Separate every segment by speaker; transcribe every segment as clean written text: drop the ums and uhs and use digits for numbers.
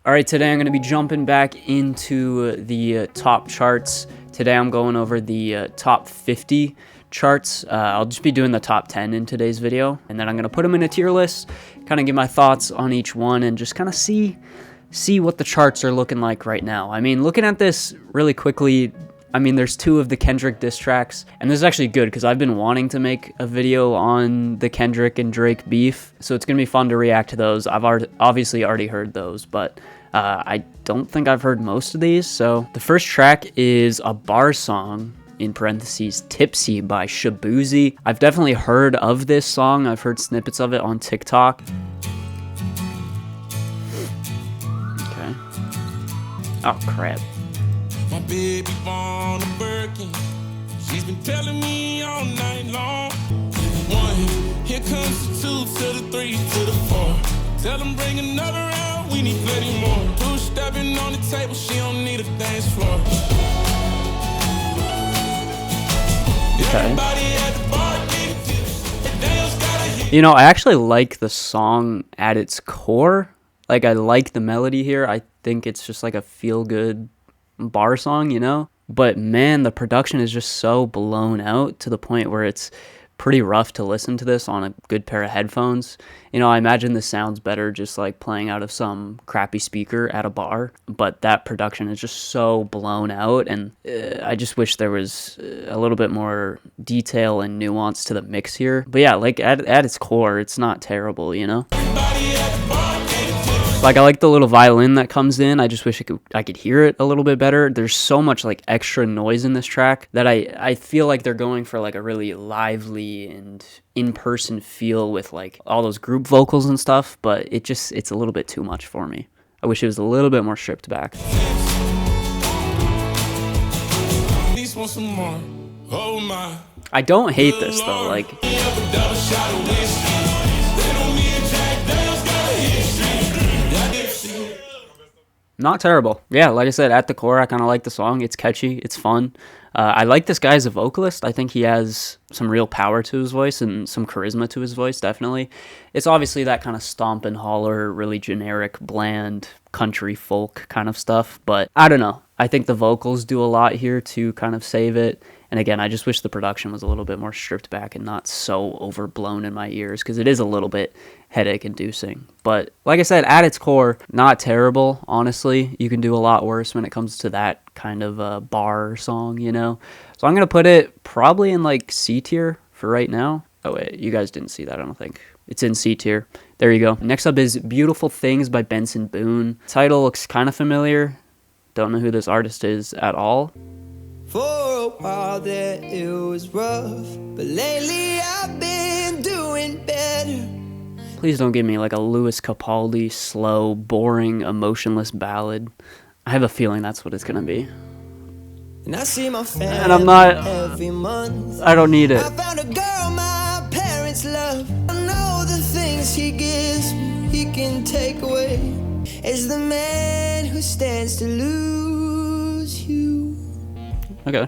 Speaker 1: All right, today I'm going to be jumping back into the top charts. Today I'm going over the top 50 charts. I'll just be doing the top 10 in today's video, and then I'm going to put them in a tier list, kind of give my thoughts on each one, and just kind of see what the charts are looking like right now. I mean, looking at this really quickly, I mean, there's two of the Kendrick diss tracks, and this is actually good because I've been wanting to make a video on the Kendrick and Drake beef, so it's going to be fun to react to those. I've obviously already heard those, but I don't think I've heard most of these. So the first track is a bar song, in parentheses, Tipsy by Shaboozey. I've definitely heard of this song. I've heard snippets of it on TikTok. Okay. Oh, crap.
Speaker 2: My baby born a Birkin. She's been telling me all night long. One, here comes the two to the three to the four. Tell them bring another round, we need plenty more. Two stepping on the table, she don't need a dance floor.
Speaker 1: Okay.
Speaker 2: Everybody at the bar, the dance gotta hit.
Speaker 1: You know, I actually like the song at its core. Like, I like the melody here. I think it's just like a feel-good bar song, you know? But man, the production is just so blown out to the point where it's pretty rough to listen to this on a good pair of headphones. You know, I imagine this sounds better just like playing out of some crappy speaker at a bar, but that production is just so blown out, and I just wish there was a little bit more detail and nuance to the mix here. But yeah, like at its core, it's not terrible, you know? Like, I like the little violin that comes in. I just wish I could hear it a little bit better. There's so much like extra noise in this track that I feel like they're going for like a really lively and in-person feel with like all those group vocals and stuff, but it's a little bit too much for me. I wish it was a little bit more stripped back.
Speaker 2: These want some more. Oh my.
Speaker 1: I don't hate this though, like not terrible. Yeah, like I said, at the core, I kind of like the song. It's catchy. It's fun. I like this guy as a vocalist. I think he has some real power to his voice and some charisma to his voice, definitely. It's obviously that kind of stomp and holler, really generic, bland, country folk kind of stuff. But I don't know. I think the vocals do a lot here to kind of save it. And again, I just wish the production was a little bit more stripped back and not so overblown in my ears, because it is a little bit headache-inducing. But like I said, at its core, not terrible, honestly. You can do a lot worse when it comes to that kind of a bar song, you know? So I'm going to put it probably in like C tier for right now. Oh wait, you guys didn't see that, I don't think. It's in C tier. There you go. Next up is Beautiful Things by Benson Boone. Title looks kind of familiar. Don't know who this artist is at all.
Speaker 3: For a while there it was rough, but lately I've been doing better.
Speaker 1: Please don't give me like a Louis Capaldi, slow, boring, emotionless ballad. I have a feeling that's what it's gonna be.
Speaker 3: And I see my family
Speaker 1: And I'm not,
Speaker 3: every month.
Speaker 1: I don't need it.
Speaker 3: I found a girl my parents love. I know the things he gives me, he can take away. Is the man who stands to lose you.
Speaker 1: Okay.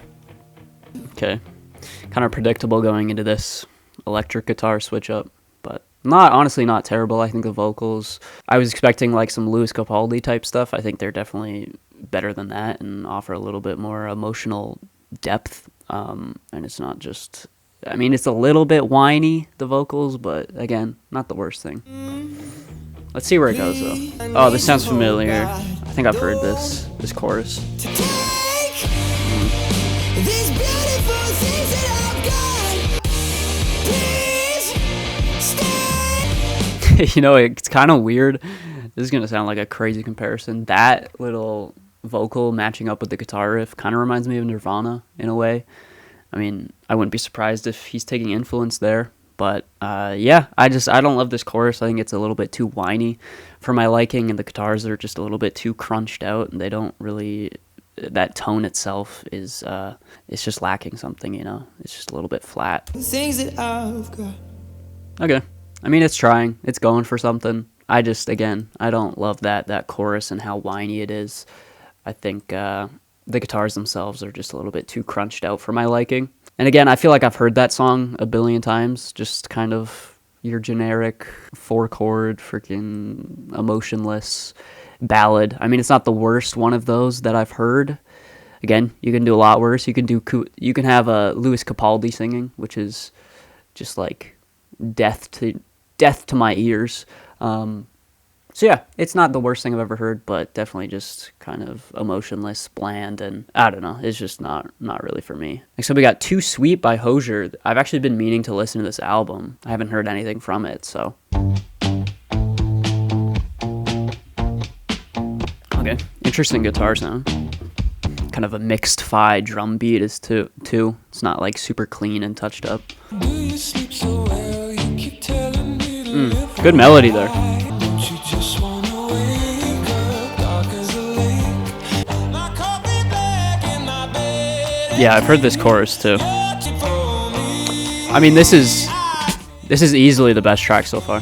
Speaker 1: Kind of predictable going into this electric guitar switch up, but honestly not terrible. I think the vocals, I was expecting like some Louis Capaldi type stuff. I think they're definitely better than that and offer a little bit more emotional depth. And it's not just, I mean, it's a little bit whiny, the vocals, but again, not the worst thing. Let's see where it goes though. Oh, this sounds familiar. I think I've heard this chorus.
Speaker 3: These beautiful things that I've got, please stay.
Speaker 1: You know, it's kind of weird. This is going to sound like a crazy comparison. That little vocal matching up with the guitar riff kind of reminds me of Nirvana in a way. I mean, I wouldn't be surprised if he's taking influence there. But yeah, I don't love this chorus. I think it's a little bit too whiny for my liking, and the guitars are just a little bit too crunched out, and they don't really, that tone itself is it's just lacking something, you know? It's just a little bit flat.
Speaker 3: Things that I've got.
Speaker 1: Okay. I mean, it's trying. It's going for something. I don't love that chorus and how whiny it is. I think the guitars themselves are just a little bit too crunched out for my liking. And again, I feel like I've heard that song a billion times, just kind of your generic 4-chord, freaking emotionless, ballad. I mean, it's not the worst one of those that I've heard. Again, you can do a lot worse. You can have Louis Capaldi singing, which is just like death to my ears. So yeah, it's not the worst thing I've ever heard, but definitely just kind of emotionless, bland, and I don't know. It's just not really for me. Next up, we got Too Sweet by Hozier. I've actually been meaning to listen to this album. I haven't heard anything from it, so. Okay, interesting guitar sound. Kind of a mixed fi drum beat is too. It's not like super clean and touched up. Good melody there. Yeah, I've heard this chorus too. I mean, this is easily the best track so far.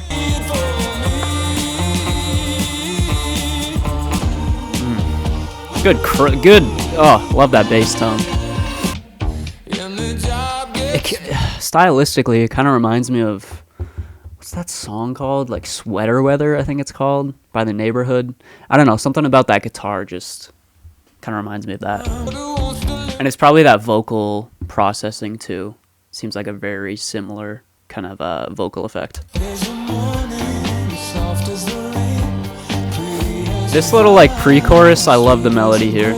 Speaker 1: Good. Oh, love that bass tone. Stylistically, it kind of reminds me of, what's that song called? Like Sweater Weather, I think it's called, by The Neighborhood. I don't know, something about that guitar just kind of reminds me of that. And it's probably that vocal processing too. Seems like a very similar kind of vocal effect. This little like pre-chorus, I love the melody here.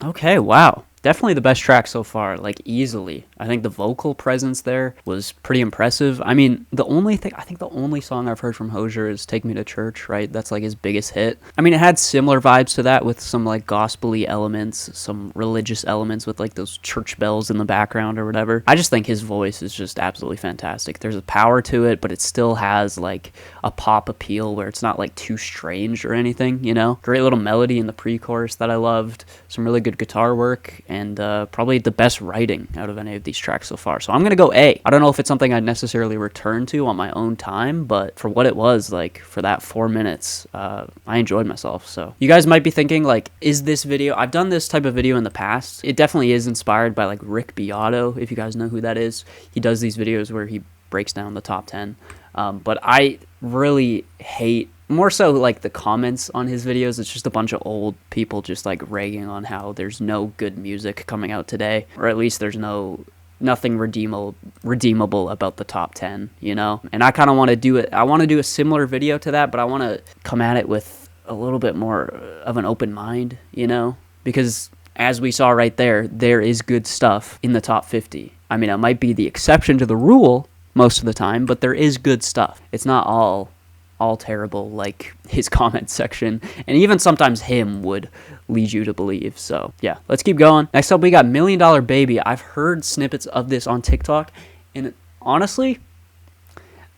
Speaker 1: Okay, wow. Definitely the best track so far, like easily. I think the vocal presence there was pretty impressive. I mean, the only song I've heard from Hozier is Take Me to Church, right? That's like his biggest hit. I mean, it had similar vibes to that with some like gospel-y elements, some religious elements with like those church bells in the background or whatever. I just think his voice is just absolutely fantastic. There's a power to it, but it still has like a pop appeal where it's not like too strange or anything, you know? Great little melody in the pre-chorus that I loved. Some really good guitar work. And probably the best writing out of any of these tracks so far. So I'm going to go A. I don't know if it's something I'd necessarily return to on my own time, but for what it was, like, for that 4 minutes, I enjoyed myself. So you guys might be thinking, like, is this video... I've done this type of video in the past. It definitely is inspired by, like, Rick Beato, if you guys know who that is. He does these videos where he breaks down the top 10. But I really hate... More so like the comments on his videos, it's just a bunch of old people just like ragging on how there's no good music coming out today, or at least there's nothing redeemable about the top 10, you know? And I kind of want to do it. I want to do a similar video to that, but I want to come at it with a little bit more of an open mind, you know? Because as we saw right there, there is good stuff in the top 50. I mean, it might be the exception to the rule most of the time, but there is good stuff. It's not all terrible like his comment section, and even sometimes him would lead you to believe. So yeah, let's keep going. Next up, we got $1 Million Baby. I've heard snippets of this on TikTok, and honestly,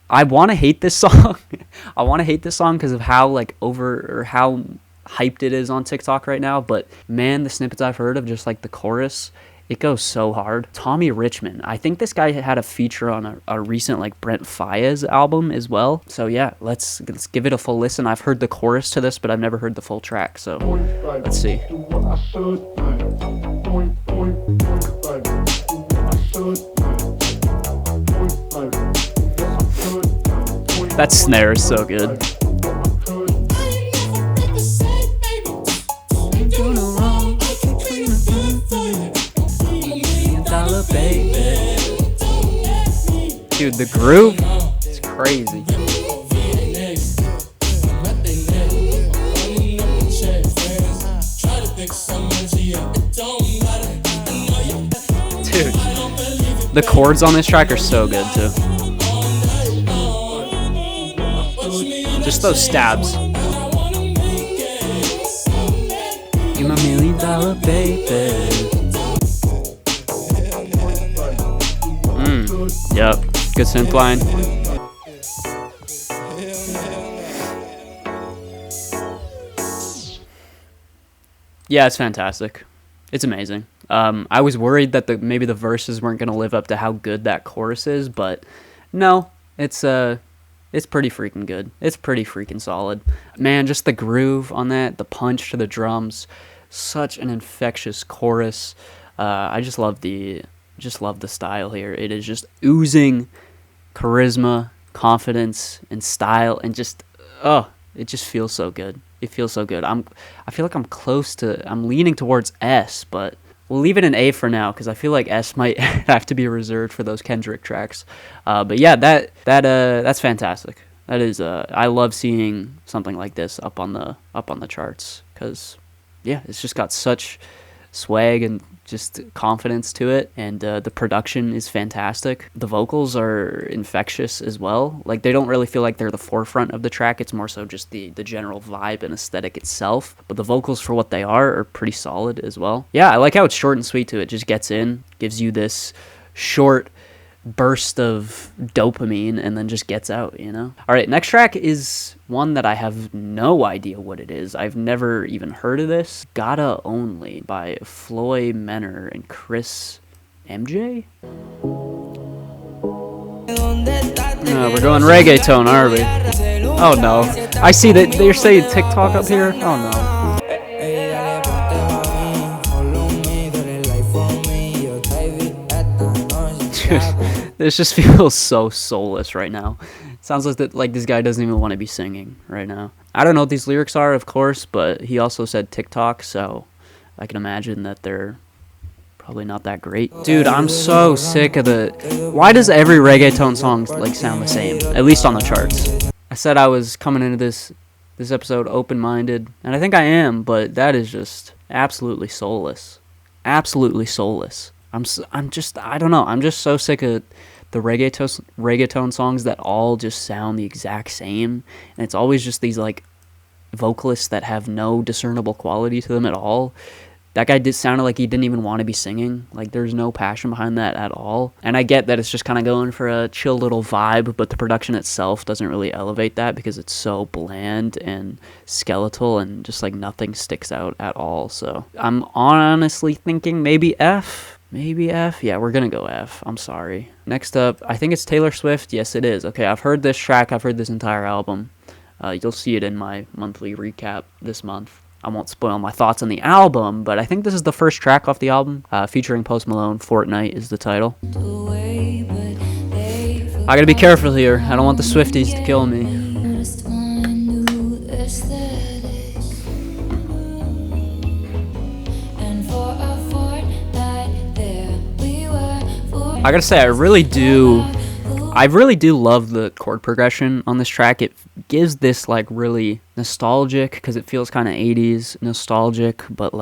Speaker 1: I want to hate this song. I want to hate this song because of how like how hyped it is on TikTok right now. But man, the snippets I've heard of just like the chorus, it goes so hard. Tommy Richman. I think this guy had a feature on a recent like Brent Faiyaz album as well. So yeah, let's give it a full listen. I've heard the chorus to this, but I've never heard the full track. So let's see. That snare is so good. Dude, the groove is crazy. Dude, the chords on this track are so good too. Just those stabs. You're my $1 million baby. Yep. Good synth line. Yeah, it's fantastic. It's amazing. I was worried that maybe the verses weren't going to live up to how good that chorus is, but no, it's pretty freaking good. It's pretty freaking solid. Man, just the groove on that, the punch to the drums, such an infectious chorus. I just love the style here. It is just oozing charisma, confidence, and style, and just it just feels so good. It feels so good. I feel like I'm leaning towards S, but we'll leave it an A for now because I feel like S might have to be reserved for those Kendrick tracks. But yeah, that's fantastic. That is I love seeing something like this up on the charts because yeah, it's just got such swag and just confidence to it, and the production is fantastic. The vocals are infectious as well. Like, they don't really feel like they're the forefront of the track. It's more so just the general vibe and aesthetic itself, but the vocals, for what they are pretty solid as well. Yeah, I like how it's short and sweet too. It just gets in, gives you this short burst of dopamine, and then just gets out, you know? All right, next track is one that I have no idea what it is. I've never even heard of this. Gotta Only by Floy, Menor, and Chris MJ? We're going reggaeton, are we? Oh no. I see that they're saying TikTok up here. Oh no. This just feels so soulless right now. It sounds like this guy doesn't even want to be singing right now. I don't know what these lyrics are, of course, but he also said TikTok, so I can imagine that they're probably not that great. Dude, I'm so sick of why does every reggaeton song sound the same? At least on the charts. I said I was coming into this episode open-minded, and I think I am, but that is just absolutely soulless. Absolutely soulless. I don't know. I'm just so sick of the reggaeton songs that all just sound the exact same, and it's always just these vocalists that have no discernible quality to them at all. That guy sounded like he didn't even want to be singing. Like, there's no passion behind that at all. And I get that it's just kind of going for a chill little vibe, but the production itself doesn't really elevate that because it's so bland and skeletal and just nothing sticks out at all. So I'm honestly thinking maybe F. Maybe F? Yeah, we're gonna go F. I'm sorry. Next up, I think it's Taylor Swift. Yes, it is. Okay, I've heard this track. I've heard this entire album. You'll see it in my monthly recap this month. I won't spoil my thoughts on the album, but I think this is the first track off the album, featuring Post Malone. Fortnight is the title. I gotta be careful here. I don't want the Swifties to kill me. I gotta say, I really do love the chord progression on this track. It gives this really nostalgic, because it feels kind of 80s nostalgic, but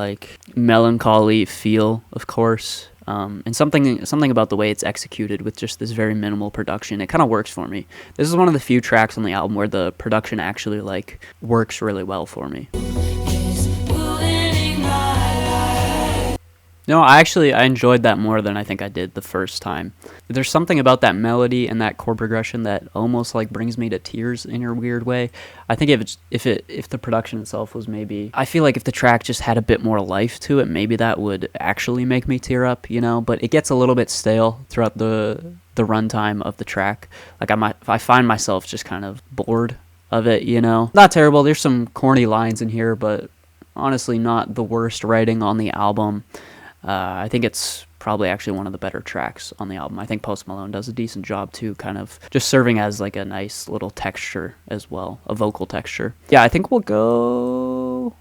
Speaker 1: melancholy feel, of course. And something about the way it's executed with just this very minimal production, it kind of works for me. This is one of the few tracks on the album where the production actually works really well for me. No, I enjoyed that more than I think I did the first time. There's something about that melody and that chord progression that almost brings me to tears in a weird way. I think if the production itself was I feel like if the track just had a bit more life to it, maybe that would actually make me tear up, you know. But it gets a little bit stale throughout the runtime of the track. I find myself just kind of bored of it, you know. Not terrible. There's some corny lines in here, but honestly, not the worst writing on the album. I think it's probably actually one of the better tracks on the album. I think Post Malone does a decent job too, kind of just serving as a nice little texture as well, a vocal texture. Yeah, I think we'll go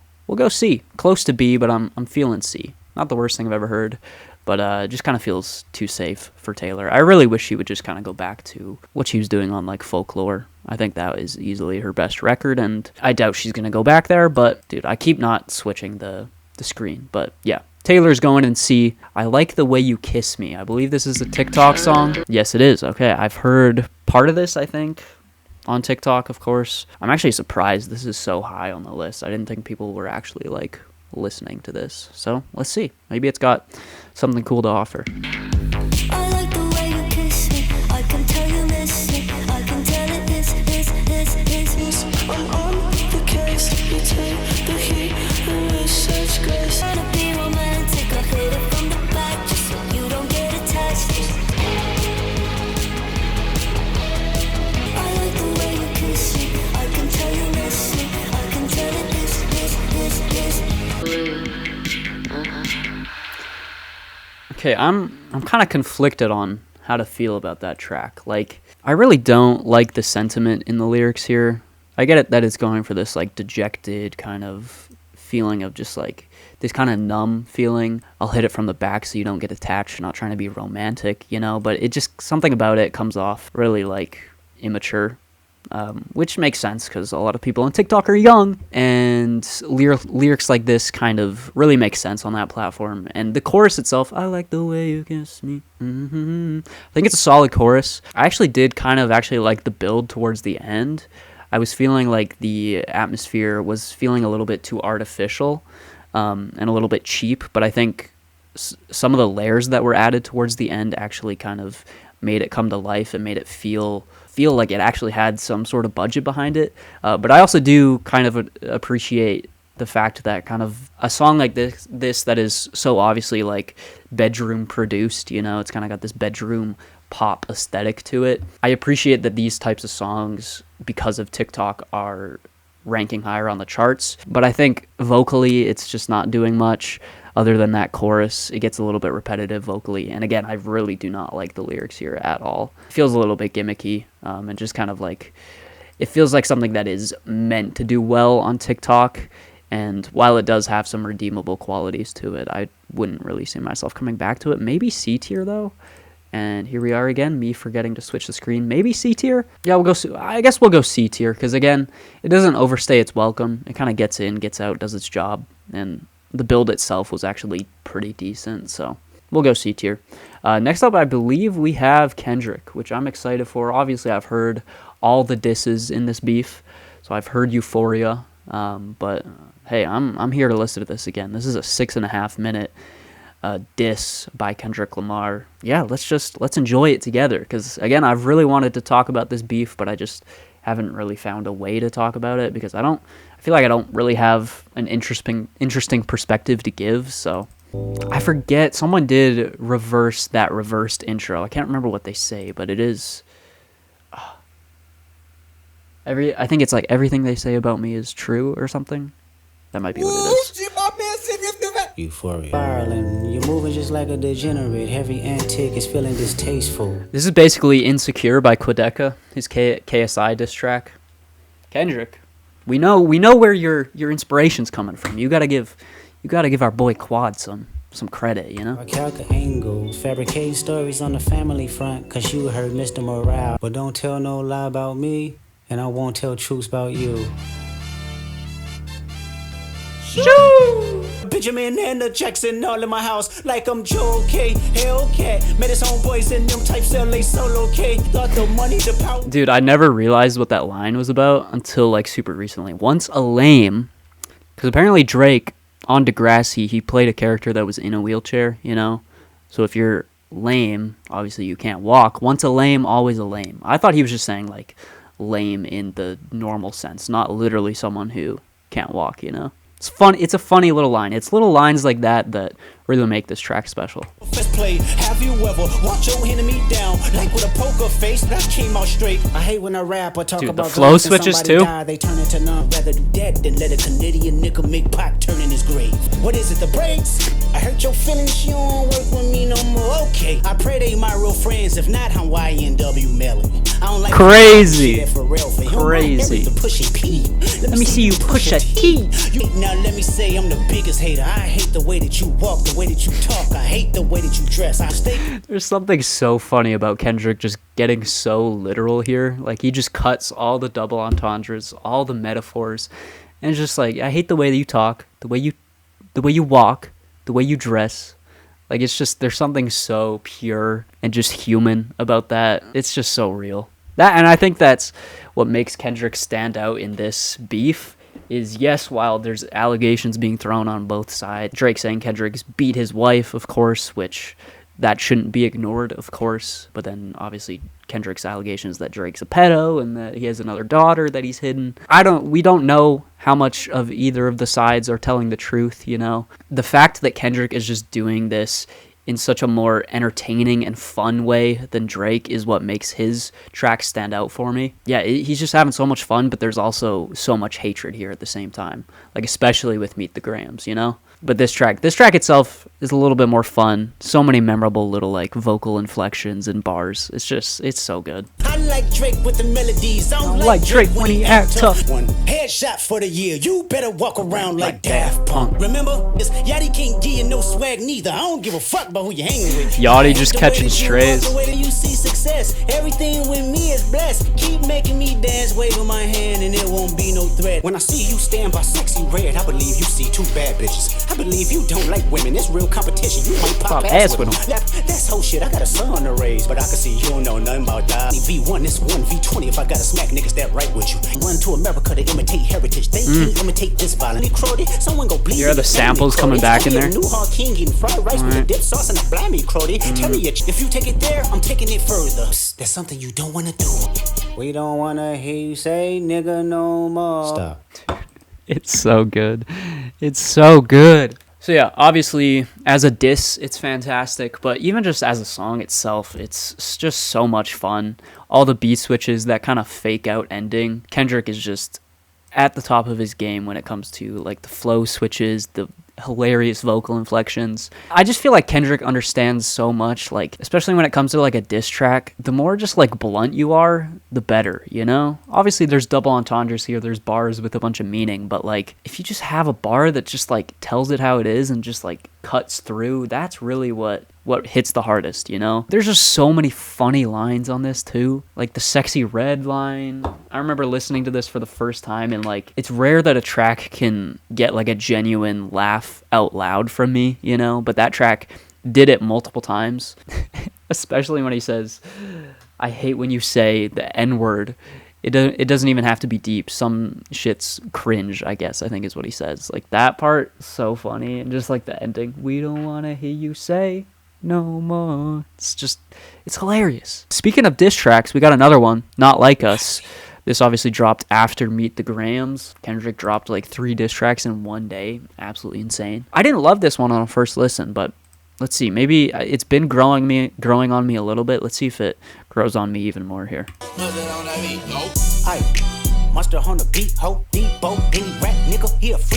Speaker 1: C, close to B, but I'm feeling C. Not the worst thing I've ever heard, but it just kind of feels too safe for Taylor. I really wish she would just kind of go back to what she was doing on Folklore. I think that is easily her best record, and I doubt she's gonna go back there. But dude, I keep not switching the screen. But yeah. Taylor's going in C. I Like the Way You Kiss Me. I believe this is a TikTok song. Yes, it is. Okay, I've heard part of this, I think, on TikTok, of course. I'm actually surprised this is so high on the list. I didn't think people were actually, listening to this. So, let's see. Maybe it's got something cool to offer.
Speaker 3: I like the way you kiss me. I can tell you miss me. I can tell it is. I'm on the case. You take the heat and with such grace. Trying to be romantic. I hit it from the back just so you don't get attached. I like the way you kiss me. I can tell you miss me. I can tell it is.
Speaker 1: Okay, I'm kind of conflicted on how to feel about that track. Like, I really don't like the sentiment in the lyrics here. I get it that it's going for this like dejected kind of feeling of just like this kind of numb feeling. I'll hit it from the back so you don't get attached. Not trying to be romantic, you know, but it just, something about it comes off really like immature. Which makes sense because a lot of people on TikTok are young, and lyrics like this kind of really make sense on that platform. And the chorus itself, I like the way you kiss me. I think it's a solid chorus. I actually did kind of actually like the build towards the end. I was feeling like the atmosphere was feeling a little bit too artificial and a little bit cheap, but I think some of the layers that were added towards the end actually kind of made it come to life and made it feel like it actually had some sort of budget behind it. But I also do kind of appreciate the fact that kind of a song like this that is so obviously like bedroom produced, you know, it's kind of got this bedroom pop aesthetic to it. I appreciate that these types of songs, because of TikTok, are ranking higher on the charts, but I think vocally it's just not doing much. Other than that chorus, it gets a little bit repetitive vocally. And again, I really do not like the lyrics here at all. It feels a little bit gimmicky, and just kind of like, it feels like something that is meant to do well on TikTok. And while it does have some redeemable qualities to it, I wouldn't really see myself coming back to it. Maybe C tier though. And here we are again, me forgetting to switch the screen. Maybe C tier? Yeah, I guess we'll go C tier, because again, it doesn't overstay its welcome. It kind of gets in, gets out, does its job, and the build itself was actually pretty decent, so we'll go C tier. Next up, I believe we have Kendrick, which I'm excited for. Obviously, I've heard all the disses in this beef, so I've heard Euphoria, but hey, I'm here to listen to this again. This is a 6.5 minute diss by Kendrick Lamar. Yeah, let's enjoy it together, because again, I've really wanted to talk about this beef, but I just haven't really found a way to talk about it, because I feel like I don't really have an interesting perspective to give. So I forget, someone did reversed intro. I can't remember what they say, but it is I think it's like everything they say about me is true or something. That might be what it is.
Speaker 4: Euphoria. Spiraling, you're moving just like a degenerate. Heavy antique is feeling distasteful.
Speaker 1: This is basically Insecure by Quedeca, his KSI diss track. Kendrick, we know where your inspiration's coming from. You gotta give our boy Quad some credit, you know?
Speaker 4: Calca angles, fabricating stories on the family front, cause you heard Mr. Morale. But don't tell no lie about me, and I won't tell truths about you. Shoo! Benjamin and the Jackson all in my house, like I'm Joe K. Hellcat, met his homeboys in them types LA solo K. Thought the money, the power.
Speaker 1: Dude, I never realized what that line was about until like super recently. Once a lame, because apparently Drake on Degrassi, he played a character that was in a wheelchair, you know? So if you're lame, obviously you can't walk. Once a lame, always a lame. I thought he was just saying like lame in the normal sense, not literally someone who can't walk, you know? It's fun. It's a funny little line. It's little lines like that really make this track special.
Speaker 4: First play, have you ever watch your enemy down like with a poker face that came out straight? I hate when I rap or talk
Speaker 1: Dude,
Speaker 4: about
Speaker 1: the flow switches too.
Speaker 4: Die, they turn into none. Rather do dead than let a Canadian nigga make Pac turn in his grave. What is it, the brakes? I hurt your feelings, you don't work with me no more. Okay, I pray they my real friends. If not, I'm YNW Melly. I don't like
Speaker 1: crazy.
Speaker 4: For real, for
Speaker 1: crazy. Let me see you push a T.
Speaker 4: Now let me say I'm the biggest hater. I hate the way that you walk, the way that you talk. I hate the way that you dress. I stay.
Speaker 1: There's something so funny about Kendrick just getting so literal here. Like, he just cuts all the double entendres, all the metaphors, and it's just like, I hate the way that you talk, the way you walk, the way you dress. Like, it's just, there's something so pure and just human about that. It's just so real. And I think that's what makes Kendrick stand out in this beef. Is yes, while there's allegations being thrown on both sides, Drake saying Kendrick's beat his wife, of course, which that shouldn't be ignored, of course. But then obviously Kendrick's allegations that Drake's a pedo and that he has another daughter that he's hidden. We don't know how much of either of the sides are telling the truth, you know. The fact that Kendrick is just doing this in such a more entertaining and fun way than Drake is what makes his track stand out for me. Yeah, he's just having so much fun, but there's also so much hatred here at the same time. Like, especially with Meet the Grahams, you know? But this track itself is a little bit more fun. So many memorable little like vocal inflections and bars. It's so good.
Speaker 4: I like Drake with the melodies. I don't
Speaker 1: like Drake when he act tough.
Speaker 4: One headshot for the year. You better walk around like Daft Punk. Remember, this Yachty can't give you no swag neither. I don't give a fuck about who you hanging with.
Speaker 1: Yachty just catching strays.
Speaker 4: The way that you see success, everything with me is blessed. Keep making me dance, waving my hand, and it won't be no threat. When I see you stand by sexy red, I believe you see two bad bitches. I believe you don't like women. It's real competition. You might pop ass with them. That's whole shit. I got a son to raise, but I can see you don't know nothing about that. V1, it's 1v20 if I gotta smack niggas that right with you. Run to America to imitate heritage. They can't imitate this violent. Someone go bleed.
Speaker 1: Here are the samples coming back in there.
Speaker 4: New Hog King eating fried rice with a dip sauce and a blammy crody. Tell you, if you take it there, I'm taking it further. Psst, that's something you don't wanna do. We don't wanna hear you say nigga no more. Stop.
Speaker 1: It's so good. It's so good. So yeah, obviously as a diss, it's fantastic, but even just as a song itself, it's just so much fun. All the beat switches, that kind of fake out ending. Kendrick is just at the top of his game when it comes to like the flow switches, the hilarious vocal inflections. I just feel like Kendrick understands so much, like especially when it comes to like a diss track, the more just like blunt you are, the better, you know? Obviously there's double entendres here, there's bars with a bunch of meaning, but like if you just have a bar that just like tells it how it is and just like cuts through, that's really what hits the hardest, you know? There's just so many funny lines on this too. Like the sexy red line. I remember listening to this for the first time and like it's rare that a track can get like a genuine laugh out loud from me, you know? But that track did it multiple times. Especially when he says, I hate when you say the N-word. It doesn't even have to be deep. Some shit's cringe, I guess, I think is what he says. Like that part, so funny. And just like the ending, we don't want to hear you say no more. It's hilarious. Speaking of diss tracks, we got another one, Not Like Us. This obviously dropped after Meet the Grahams. Kendrick dropped like 3 diss tracks in one day. Absolutely insane. I didn't love this one on a first listen, but let's see. Maybe it's been growing on me a little bit. Let's see if it grows on me even more here.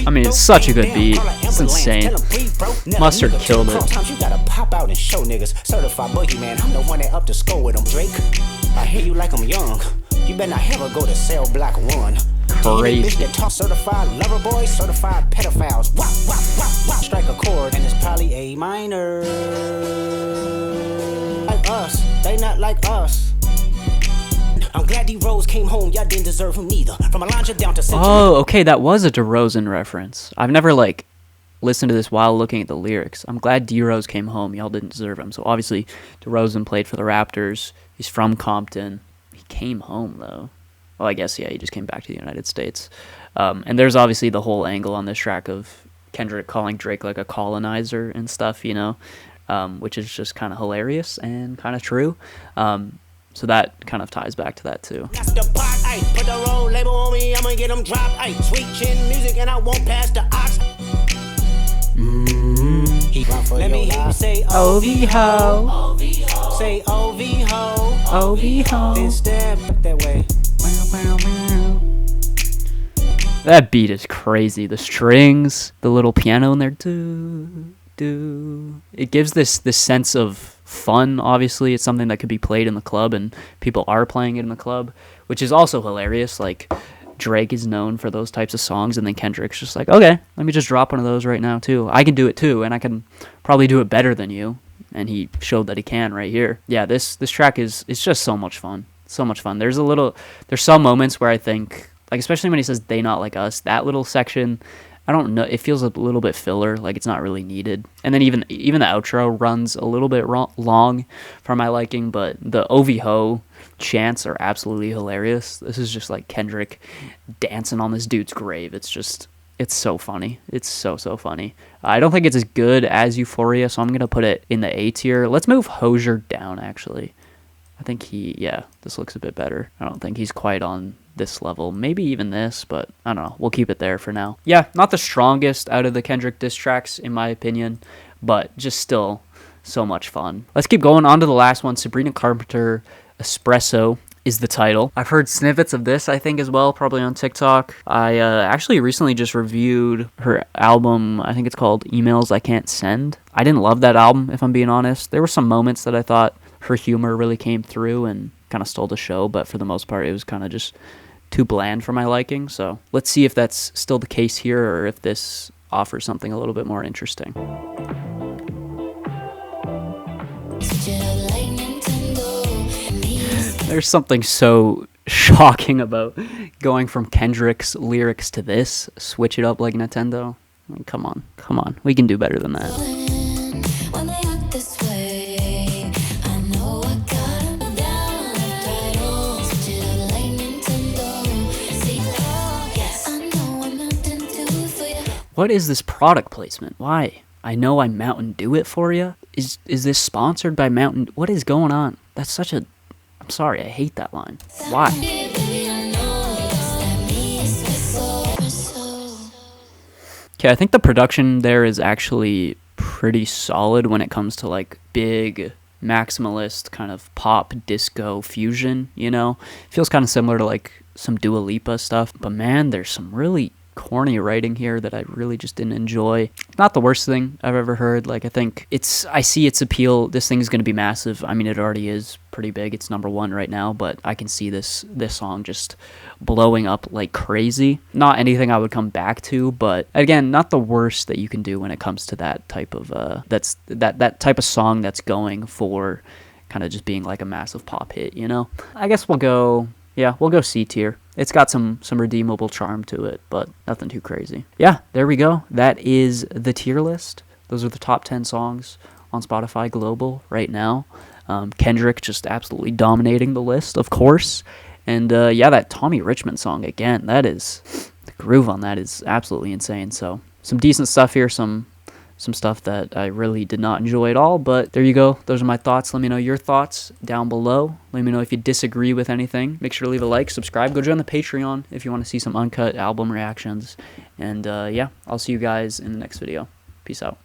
Speaker 1: I mean, it's such a good beat. It's insane. Mustard killed it.
Speaker 4: Sometimes you gotta pop out and show niggas. Certified boogeyman, I'm the one that up to score with them, Drake. I hear you like I'm young. You better not ever go to cell block 1.
Speaker 1: Crazy.
Speaker 4: Bitch that talk certified lover boys, certified pedophiles. Wop, wop, wop, wop. Strike a chord and it's probably A minor. Like us, they not like us. I'm glad D-Rose came home, y'all didn't deserve him neither. From Alondra down to Central.
Speaker 1: Oh, okay, that was a DeRozan reference. I've never like listened to this while looking at the lyrics. I'm glad D-Rose came home, y'all didn't deserve him. So obviously DeRozan played for the Raptors. He's from Compton. He came home though. Well, I guess, yeah, he just came back to the United States. And there's obviously the whole angle on this track of Kendrick calling Drake like a colonizer and stuff, you know, which is just kind of hilarious and kind of true. So that kind of ties back to that too.
Speaker 4: That's the pot, ay. Put the roll label on me, I'ma get them dropped, ay. Sweet chin music and I won't pass the ox. Let me hear you say
Speaker 1: OV-ho.
Speaker 4: Say OV-ho.
Speaker 1: OV-ho.
Speaker 4: Then step that way.
Speaker 1: That beat is crazy. The strings, the little piano in there, do. It gives this sense of fun. Obviously, it's something that could be played in the club, and people are playing it in the club, which is also hilarious. Like Drake is known for those types of songs, and then Kendrick's just like, okay, let me just drop one of those right now too. I can do it too, and I can probably do it better than you. And he showed that he can right here. Yeah, this track it's just so much fun. So much fun. There's some moments where I think, like especially when he says they not like us, that little section, I don't know, it feels a little bit filler, like it's not really needed. And then even the outro runs a little bit long for my liking, but the OV-ho chants are absolutely hilarious. This is just like Kendrick dancing on this dude's grave. It's so funny. It's so funny. I don't think it's as good as Euphoria, so I'm going to put it in the A tier. Let's move Hozier down, actually. I think this looks a bit better. I don't think he's quite on this level. Maybe even this, but I don't know. We'll keep it there for now. Yeah, not the strongest out of the Kendrick diss tracks, in my opinion, but just still so much fun. Let's keep going on to the last one, Sabrina Carpenter, Espresso. is the title. I've heard snippets of this, I think, as well, probably on TikTok. I actually recently just reviewed her album. I think it's called Emails I Can't Send. I didn't love that album, if I'm being honest. There were some moments that I thought her humor really came through and kind of stole the show, but for the most part, it was kind of just too bland for my liking. So let's see if that's still the case here, or if this offers something a little bit more interesting. There's something so shocking about going from Kendrick's lyrics to this. Switch it up like Nintendo. I mean, come on. We can do better than that. What is this product placement? Why? I know I Mountain Dew it for you. Is this sponsored by Mountain? What is going on? That's such a... I'm sorry, I hate that line. Why? Okay, I think the production there is actually pretty solid when it comes to like big maximalist kind of pop disco fusion, you know? Feels kind of similar to like some Dua Lipa stuff. But man, there's some really corny writing here that I really just didn't enjoy. Not the worst thing I've ever heard. Like, I see its appeal. This thing's going to be massive. I mean, it already is pretty big. It's #1 right now, but I can see this song just blowing up like crazy. Not anything I would come back to, but again, not the worst that you can do when it comes to that type of that type of song that's going for kind of just being like a massive pop hit, you know? I guess we'll go C tier. It's got some redeemable charm to it, but nothing too crazy. Yeah, there we go. That is the tier list. Those are the top 10 songs on Spotify Global right now. Kendrick just absolutely dominating the list, of course. And that Tommy Richman song, again, that is... The groove on that is absolutely insane. So, some decent stuff here, some stuff that I really did not enjoy at all, but there you go. Those are my thoughts. Let me know your thoughts down below. Let me know if you disagree with anything. Make sure to leave a like, subscribe, go join the Patreon if you want to see some uncut album reactions. And I'll see you guys in the next video. Peace out.